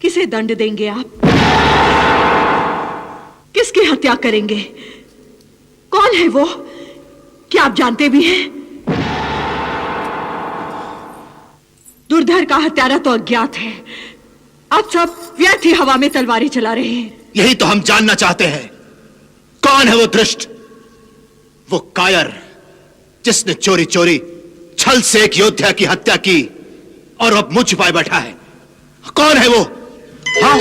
किसे दंड देंगे आप? किसकी हत्या करेंगे? कौन है वो? क्या आप जानते भी हैं? दुर्धर का हत्यारा तो अज्ञात है। आप सब व्यर्थ ही हवा में तलवारें चला रहे हैं। यही तो हम जानना चाहते हैं। कौन है वो दुष्ट, वो कायर, जिसने चोरी चोरी छल से एक योद्धा की हत्या की और अब मुंह छिपाए बैठा है? कौन है वो? हाँ?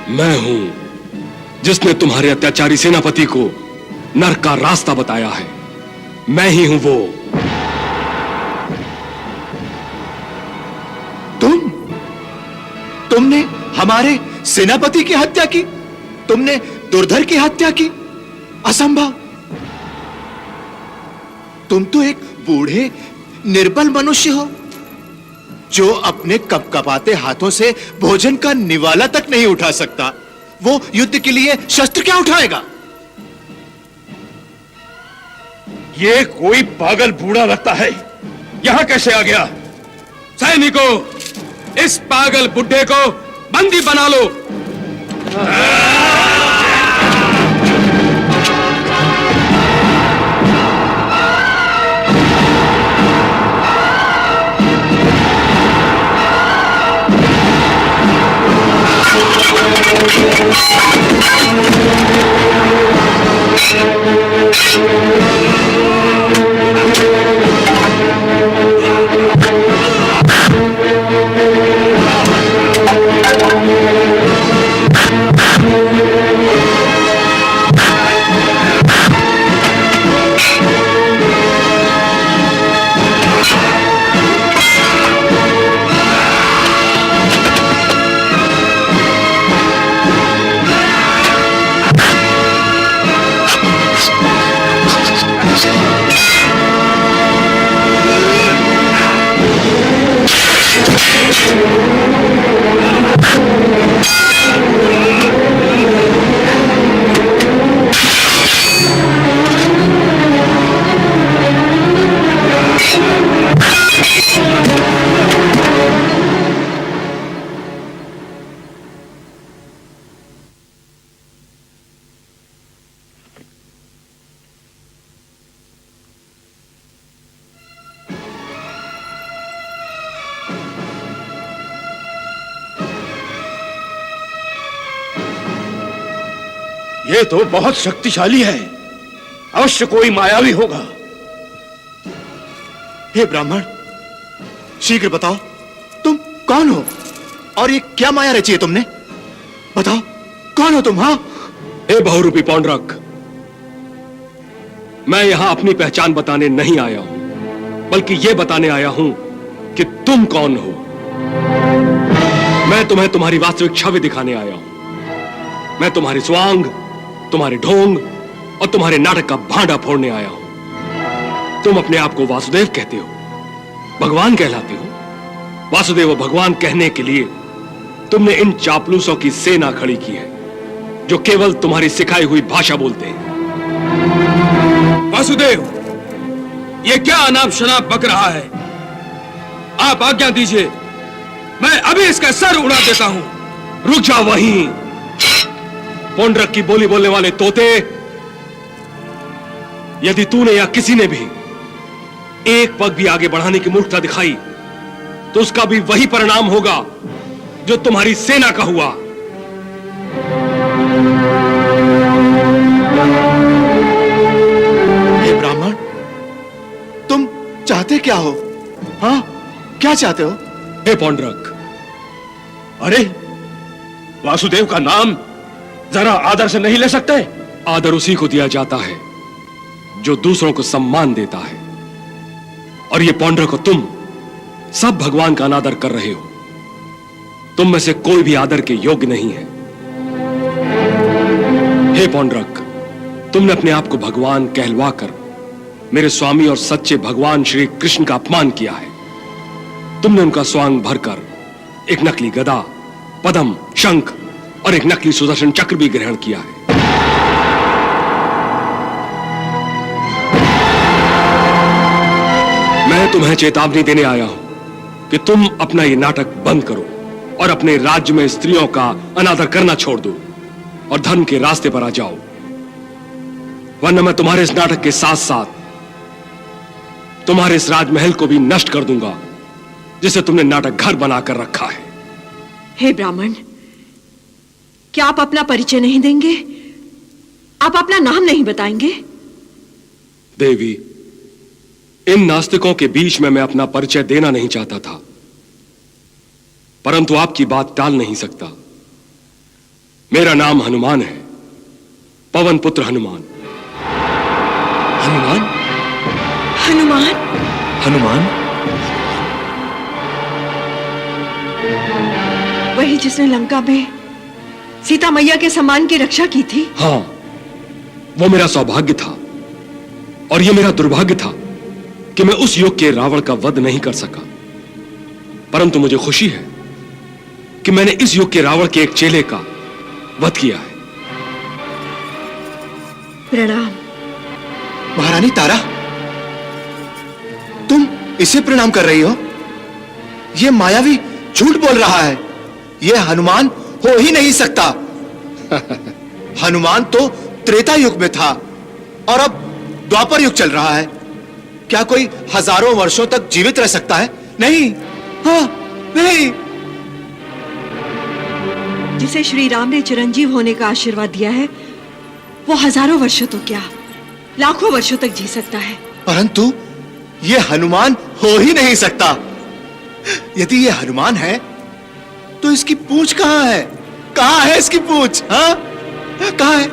मैं हूं जिसने तुम्हारे अत्याचारी सेनापति को नरक का रास्ता बताया है। मैं ही हूं वो। तुमने हमारे सेनापति की हत्या की? तुमने दुर्धर की हत्या की? असंभव। तुम तो एक बूढ़े निर्बल मनुष्य हो जो अपने कपकपाते हाथों से भोजन का निवाला तक नहीं उठा सकता। वो युद्ध के लिए शस्त्र क्या उठाएगा? ये कोई पागल बूढ़ा लगता है, यहां कैसे आ गया? सैनिकों, इस पागल बुड्ढे को बंदी बना लो। ये तो बहुत शक्तिशाली है, अवश्य कोई मायावी होगा। हे ब्राह्मण, शीघ्र बताओ, तुम कौन हो और ये क्या माया रची है तुमने? बताओ, कौन हो तुम? हाँ? हे बहुरूपी पौंड्रक, मैं यहां अपनी पहचान बताने नहीं आया हूं, बल्कि यह बताने आया हूं कि तुम कौन हो। मैं तुम्हें तुम्हारी वास्तविक छवि दिखाने आया हूं। मैं तुम्हारी स्वांग, तुम्हारे ढोंग और तुम्हारे नाटक का भांडा फोड़ने आया हूं। तुम अपने आप को वासुदेव कहते हो, भगवान कहलाते हो। वासुदेव और भगवान कहने के लिए तुमने इन चापलूसों की सेना खड़ी की है जो केवल तुम्हारी सिखाई हुई भाषा बोलते हैं। वासुदेव, ये क्या अनाप शनाप बक रहा है? आप आज्ञा दीजिए, मैं अभी इसका सर उड़ा देता हूं। रुक जाओ वहीं, पौंड्रक की बोली बोलने वाले तोते। यदि तूने या किसी ने भी एक पग भी आगे बढ़ाने की मूर्खता दिखाई तो उसका भी वही परिणाम होगा जो तुम्हारी सेना का हुआ। हे ब्राह्मण, तुम चाहते क्या हो? हाँ, क्या चाहते हो? हे पौंड्रक, अरे, वासुदेव का नाम जरा आदर से नहीं ले सकते? आदर उसी को दिया जाता है जो दूसरों को सम्मान देता है, और ये पौंड्रक, तुम सब भगवान का अनादर कर रहे हो। तुम में से कोई भी आदर के योग्य नहीं है। हे पौंड्रक, तुमने अपने आप को भगवान कहलवाकर मेरे स्वामी और सच्चे भगवान श्री कृष्ण का अपमान किया है। तुमने उनका स्वांग भरकर एक नकली गदा, पद्म, शंख और एक नकली सुदर्शन चक्र भी ग्रहण किया है। मैं तुम्हें चेतावनी देने आया हूं कि तुम अपना ये नाटक बंद करो और अपने राज्य में स्त्रियों का अनादर करना छोड़ दो और धर्म के रास्ते पर आ जाओ, वरना मैं तुम्हारे इस नाटक के साथ साथ तुम्हारे इस राजमहल को भी नष्ट कर दूंगा जिसे तुमने नाटक घर बनाकर रखा है। हे ब्राह्मण, क्या आप अपना परिचय नहीं देंगे? आप अपना नाम नहीं बताएंगे? देवी, इन नास्तिकों के बीच में मैं अपना परिचय देना नहीं चाहता था, परंतु आपकी बात टाल नहीं सकता। मेरा नाम हनुमान है, पवन पुत्र हनुमान। हनुमान? हनुमान? हनुमान? वही जिसने लंका में सीता मैया के सम्मान की रक्षा की थी? हां, वो मेरा सौभाग्य था और यह मेरा दुर्भाग्य था कि मैं उस युग के रावण का वध नहीं कर सका। परंतु मुझे खुशी है कि मैंने इस युग के रावण के एक चेले का वध किया है। प्रणाम। महारानी तारा, तुम इसे प्रणाम कर रही हो? यह मायावी झूठ बोल रहा है। यह हनुमान हो ही नहीं सकता। हनुमान तो त्रेता युग में था और अब द्वापर युग चल रहा है। क्या कोई हजारों वर्षों तक जीवित रह सकता है? नहीं, हाँ, नहीं। जिसे श्री राम ने चिरंजीव होने का आशीर्वाद दिया है, वो हजारों वर्षों तो क्या, लाखों वर्षों तक जी सकता है। परंतु यह हनुमान हो ही नहीं सकता। यदि यह हनुमान है तो इसकी पूंछ कहां है? कहां है इसकी पूंछ? हाँ, कहां है?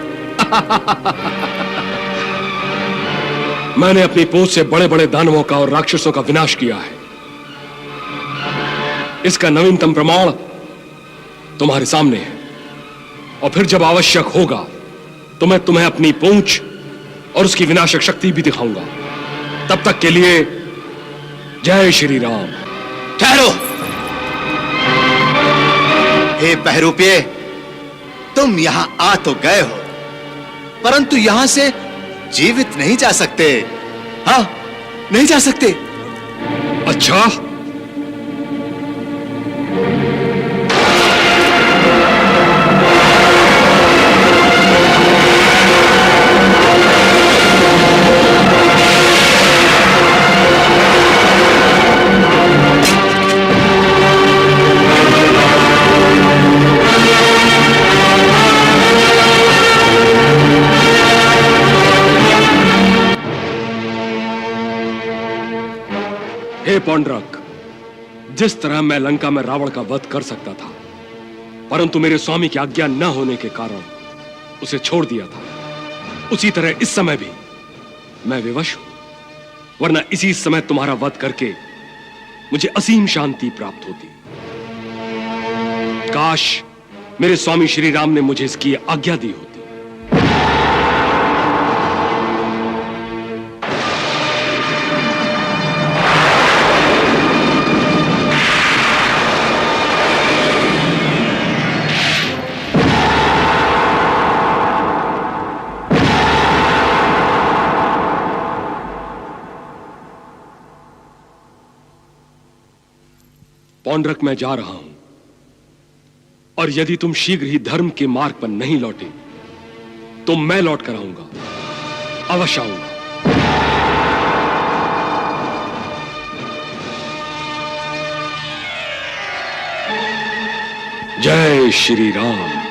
मैंने अपनी पूंछ से बड़े बड़े दानवों का और राक्षसों का विनाश किया है। इसका नवीनतम प्रमाण तुम्हारे सामने है, और फिर जब आवश्यक होगा तो मैं तुम्हें अपनी पूंछ और उसकी विनाशक शक्ति भी दिखाऊंगा। तब तक के लिए जय श्री राम। ठहरो। हे बहरूपे, तुम यहां आ तो गए हो, परंतु यहां से जीवित नहीं जा सकते। हाँ, नहीं जा सकते। अच्छा, हे पौंड्रक, जिस तरह मैं लंका में रावण का वध कर सकता था, परंतु मेरे स्वामी की आज्ञा न होने के कारण उसे छोड़ दिया था, उसी तरह इस समय भी मैं विवश हूं, वरना इसी समय तुम्हारा वध करके मुझे असीम शांति प्राप्त होती। काश मेरे स्वामी श्री राम ने मुझे इसकी आज्ञा दी होती। पौंड्रक, मैं जा रहा हूं, और यदि तुम शीघ्र ही धर्म के मार्ग पर नहीं लौटे तो मैं लौट कर आऊंगा, अवश्य आऊंगा। जय श्री राम।